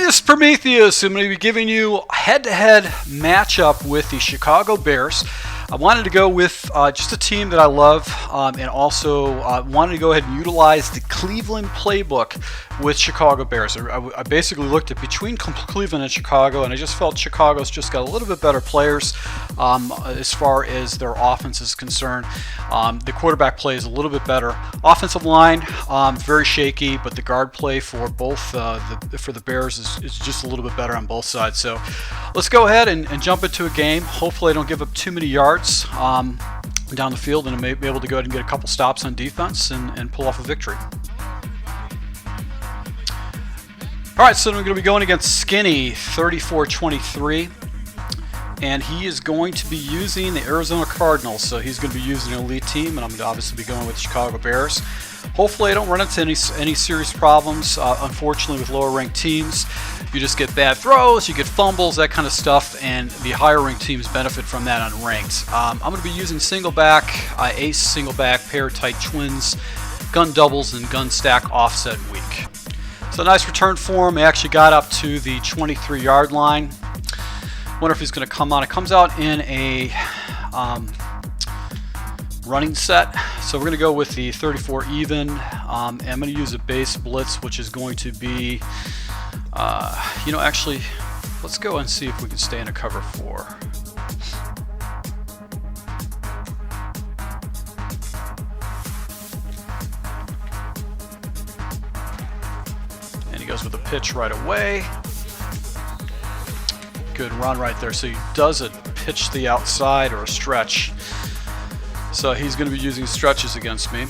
this is Prometheus. I'm going to be giving you a head-to-head matchup with the Chicago Bears. I wanted to go with just a team that I love, and also wanted to go ahead and utilize the Cleveland playbook with Chicago Bears. I basically looked at between Cleveland and Chicago, and I just felt Chicago's just got a little bit better players as far as their offense is concerned. The quarterback play is a little bit better. Offensive line, very shaky, but the guard play for both for the Bears is just a little bit better on both sides. So let's go ahead and jump into a game. Hopefully I don't give up too many yards down the field, and I may be able to go ahead and get a couple stops on defense and pull off a victory. All right, so we're going to be going against Skinny 34-23, and he is going to be using the Arizona Cardinals. So he's going to be using an elite team, and I'm going to obviously be going with the Chicago Bears. Hopefully I don't run into any serious problems. Unfortunately, with lower ranked teams, you just get bad throws, you get fumbles, that kind of stuff, and the higher ranked teams benefit from that unranked. I'm going to be using Singleback, ace Singleback, pair tight twins, gun doubles, and gun stack offset weak. So nice return for him. He actually got up to the 23-yard line. Wonder if he's going to come on. It comes out in a running set. So we're going to go with the 34 even. And I'm going to use a base blitz, which is going to be, actually, let's go and see if we can stay in a cover 4. And he goes with a pitch right away. Good run right there. So he does a pitch to the outside or a stretch. So he's going to be using stretches against me.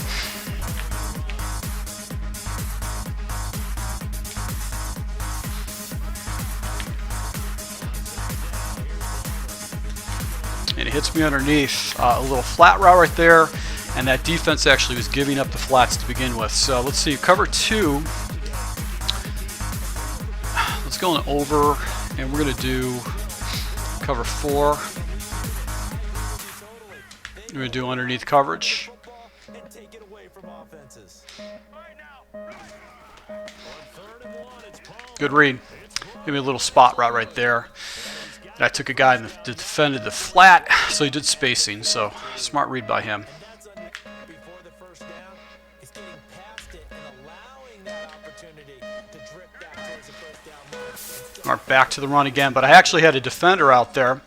And he hits me underneath. A little flat route right there. And that defense actually was giving up the flats to begin with. So let's see, cover 2. Let's go on over, and we're going to do cover 4. We're going to do underneath coverage. Good read. Give me a little spot route right there. And I took a guy that defended the flat, so he did spacing. So smart read by him. Mark back to the run again, but I actually had a defender out there.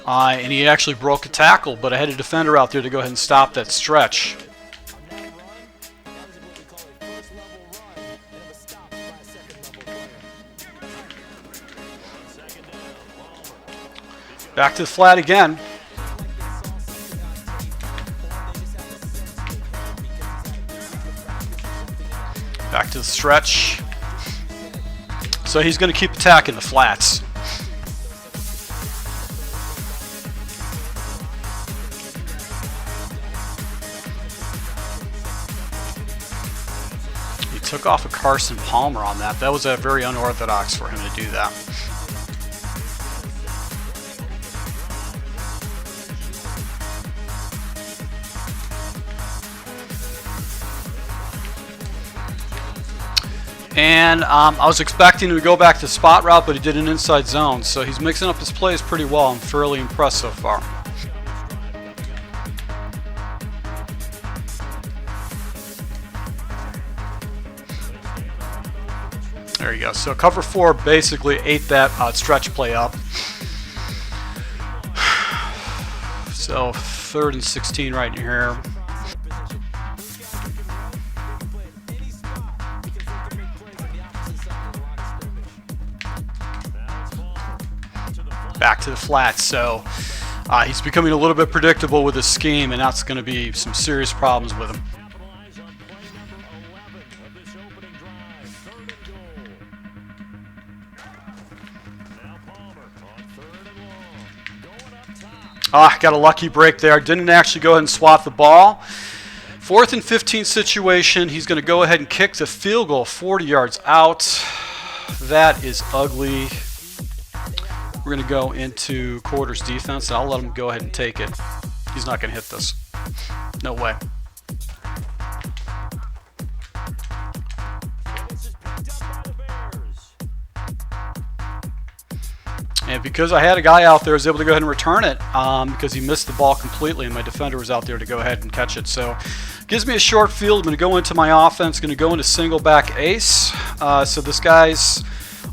And he actually broke a tackle, but I had a defender out there to go ahead and stop that stretch. Back to the flat again. Back to the stretch. So he's going to keep attacking the flats. Took off a Carson Palmer on that. That was very unorthodox for him to do that. And I was expecting him to go back to spot route, but he did an inside zone. So he's mixing up his plays pretty well. I'm fairly impressed so far. There you go. So cover 4 basically ate that stretch play up. So 3rd and 16 right in here. Back to the flat. So he's becoming a little bit predictable with his scheme, and that's going to be some serious problems with him. Got a lucky break there. Didn't actually go ahead and swat the ball. 4th and 15 situation. He's going to go ahead and kick the field goal 40 yards out. That is ugly. We're going to go into quarters defense, and I'll let him go ahead and take it. He's not going to hit this. No way. And because I had a guy out there, I was able to go ahead and return it because he missed the ball completely, and my defender was out there to go ahead and catch it. So gives me a short field. I'm going to go into my offense, going to go into single back ace. So this guy's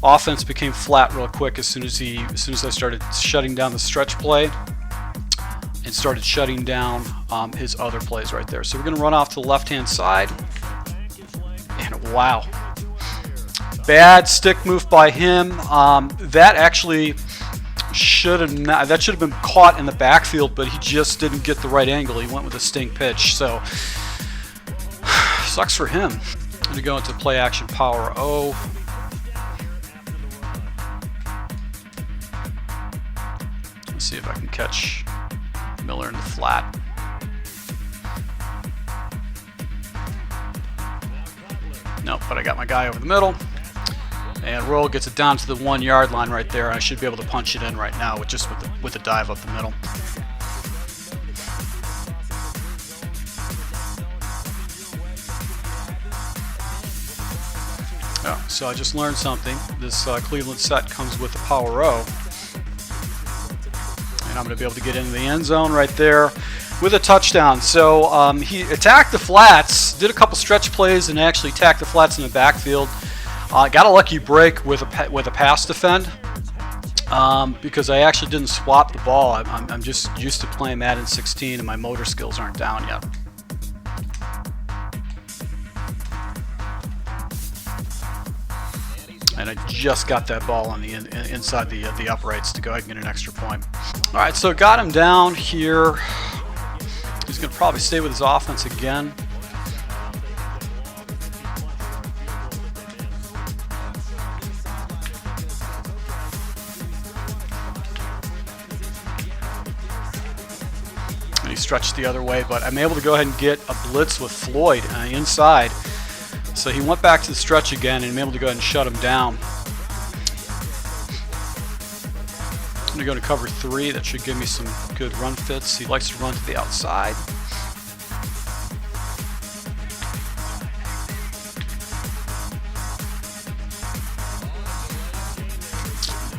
offense became flat real quick as soon as I started shutting down the stretch play and started shutting down his other plays right there. So we're going to run off to the left-hand side. And wow. Bad stick move by him. That actually should have been caught in the backfield, but he just didn't get the right angle. He went with a stink pitch, so sucks for him. I'm going to go into play action power O. Let's see if I can catch Miller in the flat. Nope, but I got my guy over the middle. And Roll gets it down to the 1 yard line right there. I should be able to punch it in right now with a dive up the middle. Oh, so I just learned something. This Cleveland set comes with the power O. And I'm going to be able to get into the end zone right there with a touchdown. So he attacked the flats, did a couple stretch plays, and actually attacked the flats in the backfield. Got a lucky break with a pass defend because I actually didn't swap the ball. I'm just used to playing Madden 16, and my motor skills aren't down yet. And I just got that ball on the inside the uprights to go ahead and get an extra point. All right, so got him down here. He's going to probably stay with his offense again. He stretched the other way, but I'm able to go ahead and get a blitz with Floyd inside. So he went back to the stretch again, and I'm able to go ahead and shut him down. I'm going to go to cover 3. That should give me some good run fits. He likes to run to the outside.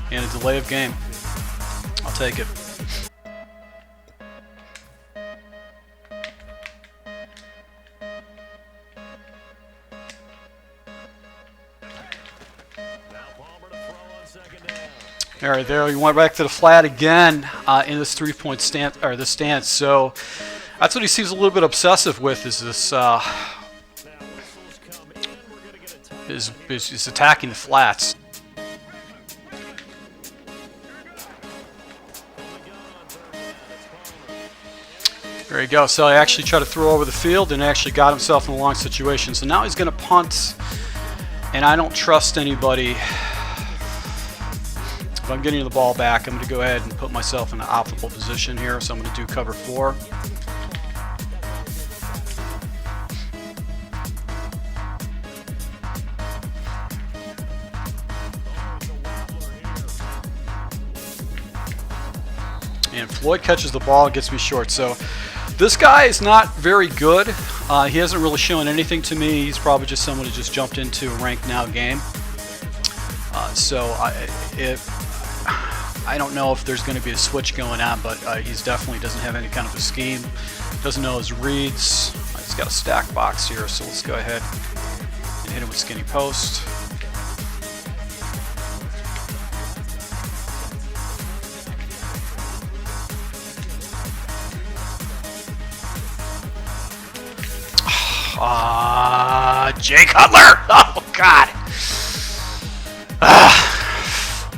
And a delay of game. I'll take it. All right, there we went back to the flat again in this 3-point stance or this stance. So that's what he seems a little bit obsessive with, is this is attacking the flats. There you go. So I actually tried to throw over the field and actually got himself in a long situation. So now he's going to punt, and I don't trust anybody. If I'm getting the ball back, I'm going to go ahead and put myself in an optimal position here. So I'm going to do cover 4. And Floyd catches the ball and gets me short. So this guy is not very good. He hasn't really shown anything to me. He's probably just someone who just jumped into a ranked now game. I don't know if there's going to be a switch going on, but he's definitely doesn't have any kind of a scheme. Doesn't know his reads. He's got a stack box here, so let's go ahead and hit him with skinny post. Jay Cutler! Oh, God!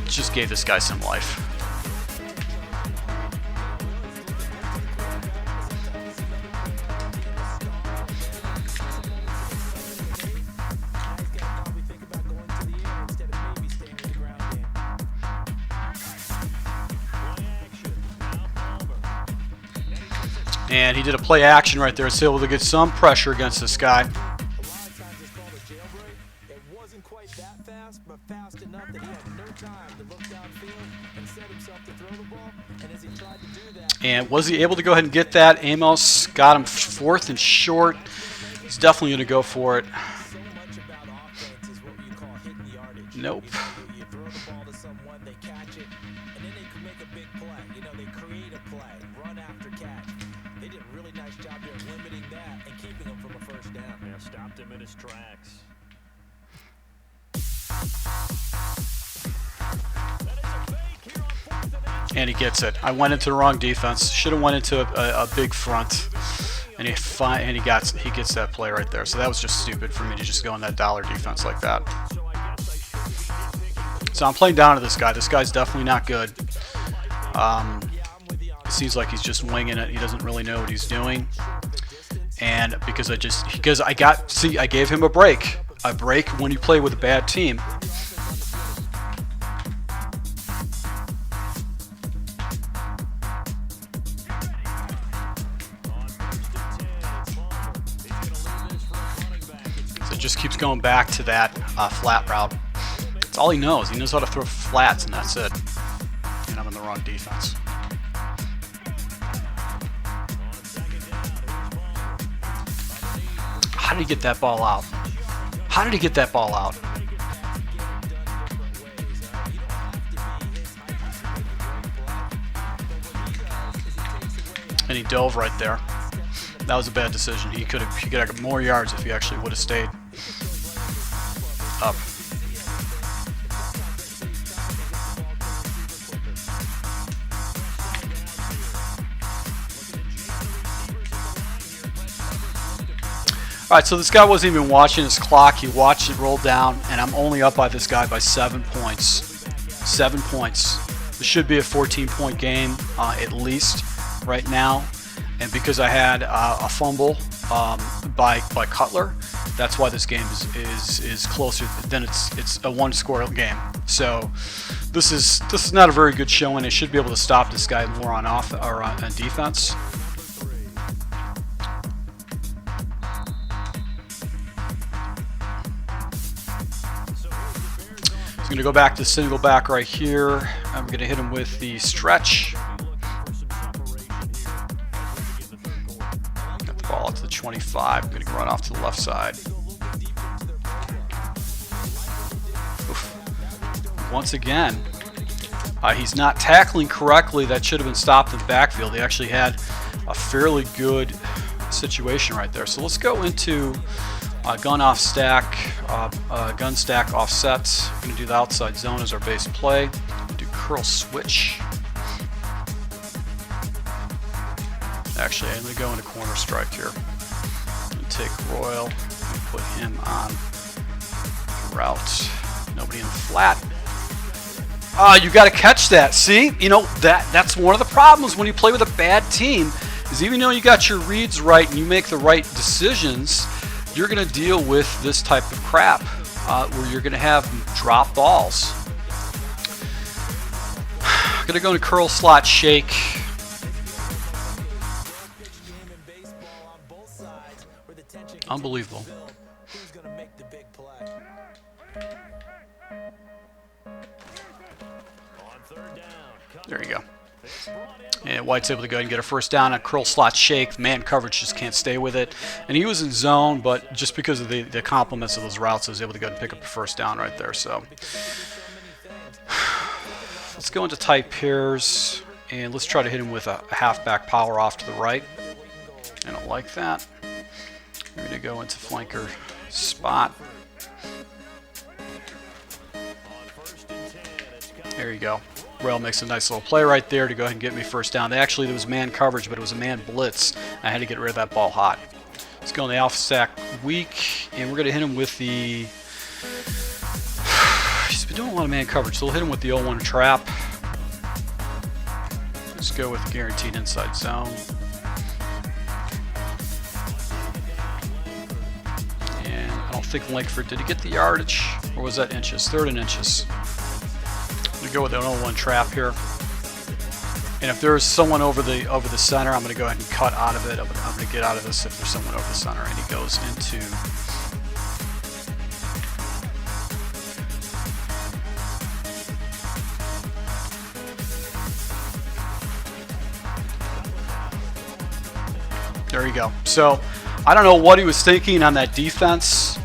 Just gave this guy some life. And he did a play action right there. So able to get some pressure against this guy. And was he able to go ahead and get that? Amos got him 4th and short. He's definitely going to go for it. Nope. You throw the ball to someone, they catch it, and then they can make a big play. You know, they create a play, run after catch. They did a really nice job there limiting that and keeping him from a first down. Yeah, stopped him in his tracks. And he gets it. I went into the wrong defense. Should have went into a big front, and he gets that play right there. So that was just stupid for me to just go in that dollar defense like that. So I'm playing down to this guy. This guy's definitely not good. It seems like he's just winging it. He doesn't really know what he's doing. And I gave him a break. A break when you play with a bad team. Just keeps going back to that flat route. That's all he knows. He knows how to throw flats, and that's it. And I'm in the wrong defense. How did he get that ball out? How did he get that ball out? And he dove right there. That was a bad decision. He could have more yards if he actually would have stayed up. All right, so this guy wasn't even watching his clock. He watched it roll down, and I'm only up by this guy by 7 points. 7 points. This should be a 14-point game at least right now. And because I had a fumble by Cutler, that's why this game is closer than it's a one-score game. So this is not a very good showing. It should be able to stop this guy more on defense. So I'm going to go back to single back right here. I'm going to hit him with the stretch. Ball to the 25. I'm going to run off to the left side. Oof. Once again, he's not tackling correctly. That should have been stopped in the backfield. They actually had a fairly good situation right there. So let's go into gun stack offsets. We're going to do the outside zone as our base play. Do curl switch. Actually, I'm going to go into corner strike here. I'm going to take Royal and put him on route. Nobody in the flat. You got to catch that. See, you know that's one of the problems when you play with a bad team. Is even though you got your reads right and you make the right decisions, you're going to deal with this type of crap where you're going to have drop balls. I'm going to go into curl slot shake. Unbelievable. Who's going to make the big play? There you go. And White's able to go ahead and get a first down. A curl slot shake. Man coverage just can't stay with it. And he was in zone, but just because of the complements of those routes, I was able to go ahead and pick up a first down right there. So let's go into tight pairs, and let's try to hit him with a halfback power off to the right. I don't like that. We're going to go into flanker spot. There you go. Rail makes a nice little play right there to go ahead and get me first down. Actually, there was man coverage, but it was a man blitz. I had to get rid of that ball hot. Let's go in the alpha stack weak, and we're going to hit him with the... He's been doing a lot of man coverage, so we'll hit him with the 0-1 trap. Let's go with guaranteed inside zone. I don't think Lankford, did he get the yardage, or was that inches? 3rd and inches. I'm going to go with an 0-1 trap here. And if there's someone over the center, I'm going to go ahead and cut out of it. I'm going to get out of this if there's someone over the center, and he goes into... There you go. So I don't know what he was thinking on that defense.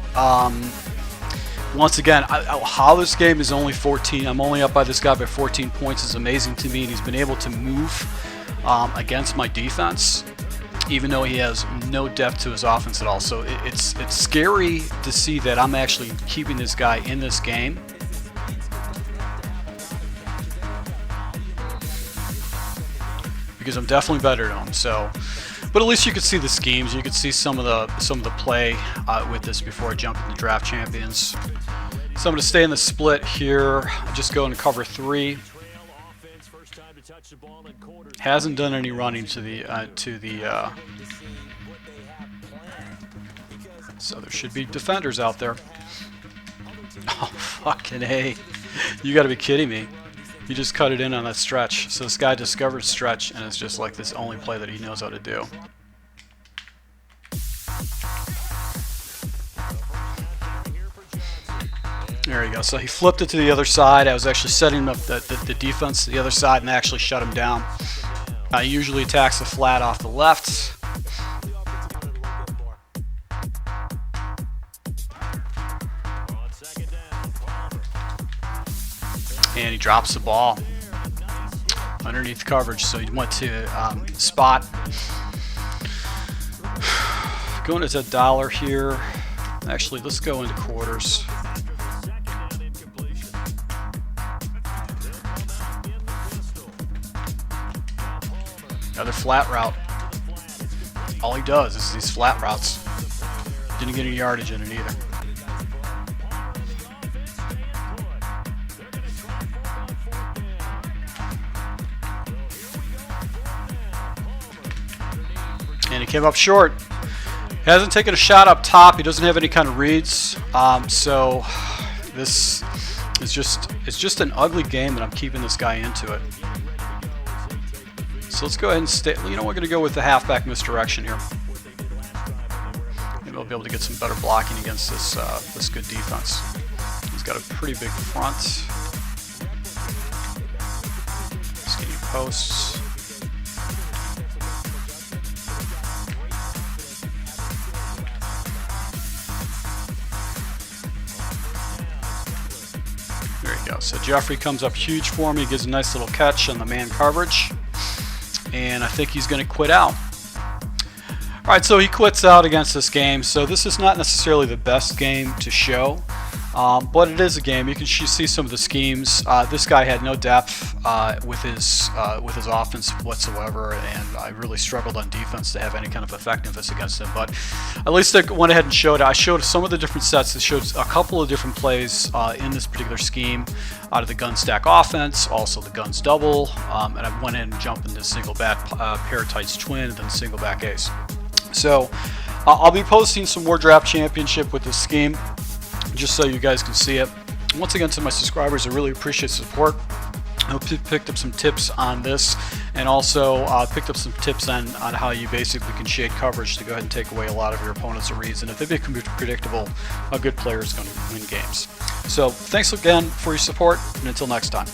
once again, how this game is only 14. I'm only up by this guy by 14 points is amazing to me, and he's been able to move against my defense, even though he has no depth to his offense at all. So it's scary to see that I'm actually keeping this guy in this game. Because I'm definitely better than him. So, but at least you could see the schemes. You could see some of the play with this before I jump into draft champions. So I'm going to stay in the split here. I just go into cover 3. Hasn't done any running to the so there should be defenders out there. Oh, fucking A. You got to be kidding me. He just cut it in on that stretch. So this guy discovered stretch, and it's just like this only play that he knows how to do. There you go. So he flipped it to the other side. I was actually setting up the defense to the other side and actually shut him down. He usually attacks the flat off the left. And he drops the ball underneath coverage. So he went to spot. Going into $1 here. Actually, let's go into quarters. Another flat route. All he does is these flat routes. Didn't get any yardage in it either. And he came up short. Hasn't taken a shot up top. He doesn't have any kind of reads. So this is just an ugly game, and I'm keeping this guy into it. So let's go ahead and stay. You know, we're going to go with the halfback misdirection here. Maybe we'll be able to get some better blocking against this good defense. He's got a pretty big front. Skinny posts. There you go. So Jeffrey comes up huge for me. Gives a nice little catch on the man coverage. And I think he's going to quit out. All right, so he quits out against this game. So this is not necessarily the best game to show, but it is a game. You can see some of the schemes. This guy had no depth with his offense whatsoever, and I really struggled on defense to have any kind of effectiveness against him. But at least I went ahead and showed. I showed some of the different sets. It showed a couple of different plays in this particular scheme. Out of the gun stack offense, also the guns double, and I went in and jumped into Singleback pair tights twin, and then Singleback ace. So I'll be posting some more draft championship with this scheme, just so you guys can see it. Once again, to my subscribers, I really appreciate the support. I hope you picked up some tips on this, and also picked up some tips on how you basically can shade coverage to go ahead and take away a lot of your opponent's reads. And if they become predictable, a good player is going to win games. So thanks again for your support, and until next time.